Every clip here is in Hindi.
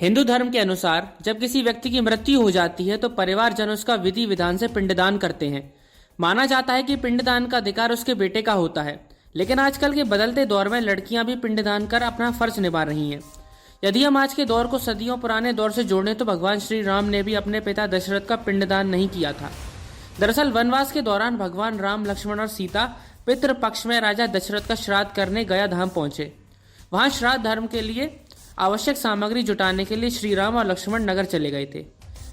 हिंदू धर्म के अनुसार जब किसी व्यक्ति की मृत्यु हो जाती है तो परिवारजन उसका विधि विधान से पिंडदान करते हैं। माना जाता है कि पिंडदान का अधिकार उसके बेटे का होता है, लेकिन आजकल के बदलते दौर में लड़कियां भी पिंडदान कर अपना फर्ज निभा रही हैं। यदि हम आज के दौर को सदियों पुराने दौर से जोड़ें तो भगवान श्री राम ने भी अपने पिता दशरथ का पिंडदान नहीं किया था। दरअसल वनवास के दौरान भगवान राम, लक्ष्मण और सीता पितृ पक्ष में राजा दशरथ का श्राद्ध करने गया धाम पहुंचे। वहां श्राद्ध धर्म के लिए आवश्यक सामग्री जुटाने के लिए श्री राम और लक्ष्मण नगर चले गए थे।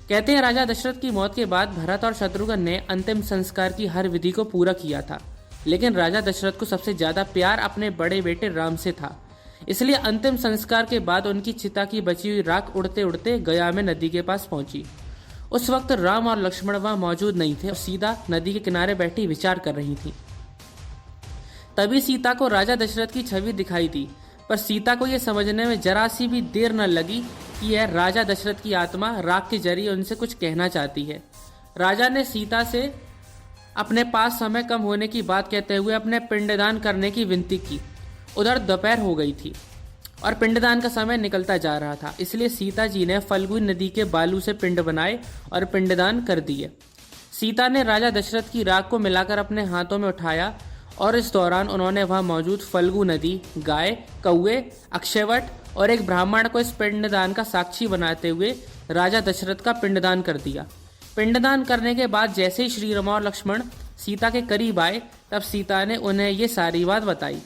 कहते हैं राजा दशरथ की मौत के बाद भरत और शत्रुघ्न ने अंतिम संस्कार की हर विधि को पूरा किया था, लेकिन राजा दशरथ को सबसे ज्यादा प्यार अपने बड़े बेटे राम से था। इसलिए अंतिम संस्कार के बाद उनकी चिता की बची हुई राख उड़ते उड़ते गया में नदी के पास पहुंची। उस वक्त राम और लक्ष्मण वहां मौजूद नहीं थे और सीता नदी के किनारे बैठी विचार कर रही थी। तभी सीता को राजा दशरथ की छवि दिखाई दी, पर सीता को यह समझने में जरा सी भी देर न लगी कि यह राजा दशरथ की आत्मा राख के जरिए उनसे कुछ कहना चाहती है। राजा ने सीता से अपने पास समय कम होने की बात कहते हुए अपने पिंडदान करने की विनती की। उधर दोपहर हो गई थी और पिंडदान का समय निकलता जा रहा था, इसलिए सीता जी ने फल्गु नदी के बालू से पिंड बनाए और पिंडदान कर दिए। सीता ने राजा दशरथ की राख को मिलाकर अपने हाथों में उठाया और इस दौरान उन्होंने वहां मौजूद फल्गु नदी, गाय, कौवे, अक्षयवट और एक ब्राह्मण को इस पिंडदान का साक्षी बनाते हुए राजा दशरथ का पिंडदान कर दिया। पिंडदान करने के बाद जैसे ही श्री राम और लक्ष्मण सीता के करीब आए, तब सीता ने उन्हें ये सारी बात बताई,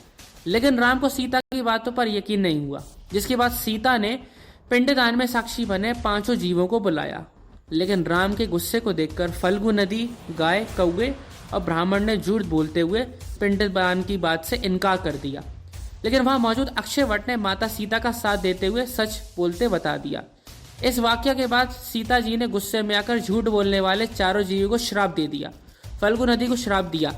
लेकिन राम को सीता की बातों पर यकीन नहीं हुआ। जिसके बाद सीता ने पिंडदान में साक्षी बने 5 जीवों को बुलाया, लेकिन राम के गुस्से को देखकर फल्गु नदी, गाय, कौवे और ब्राह्मण ने झूठ बोलते हुए पिंडदान की बात से इनकार कर दिया। लेकिन वहां मौजूद अक्षयवट ने माता सीता का साथ देते हुए सच बोलते बता दिया। इस वाक्य के बाद सीता जी ने गुस्से में आकर झूठ बोलने वाले 4 जीवों को श्राप दे दिया। फल्गु नदी को श्राप दिया,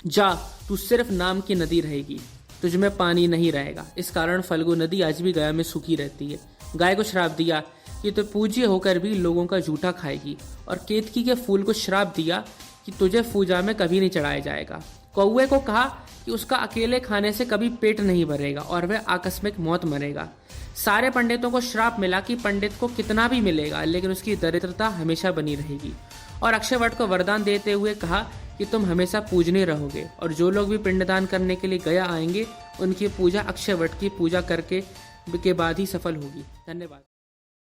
जा तू सिर्फ नाम की नदी रहेगी, तुझ में पानी नहीं रहेगा। इस कारण फल्गु नदी आज भी गया में सूखी रहती है। गाय को श्राप दिया कि तू पूज्य होकर भी लोगों का जूठा खाएगी, और केतकी के फूल को श्राप दिया कि तुझे पूजा में कभी नहीं चढ़ाया जाएगा। कौवे को कहा कि उसका अकेले खाने से कभी पेट नहीं भरेगा और वह आकस्मिक मौत मरेगा। सारे पंडितों को श्राप मिला कि पंडित को कितना भी मिलेगा लेकिन उसकी दरिद्रता हमेशा बनी रहेगी। और अक्षयवट को वरदान देते हुए कहा कि तुम हमेशा पूजनीय रहोगे, और जो लोग भी पिंडदान करने के लिए गया आएंगे उनकी पूजा अक्षयवट की पूजा करके के बाद ही सफल होगी। धन्यवाद।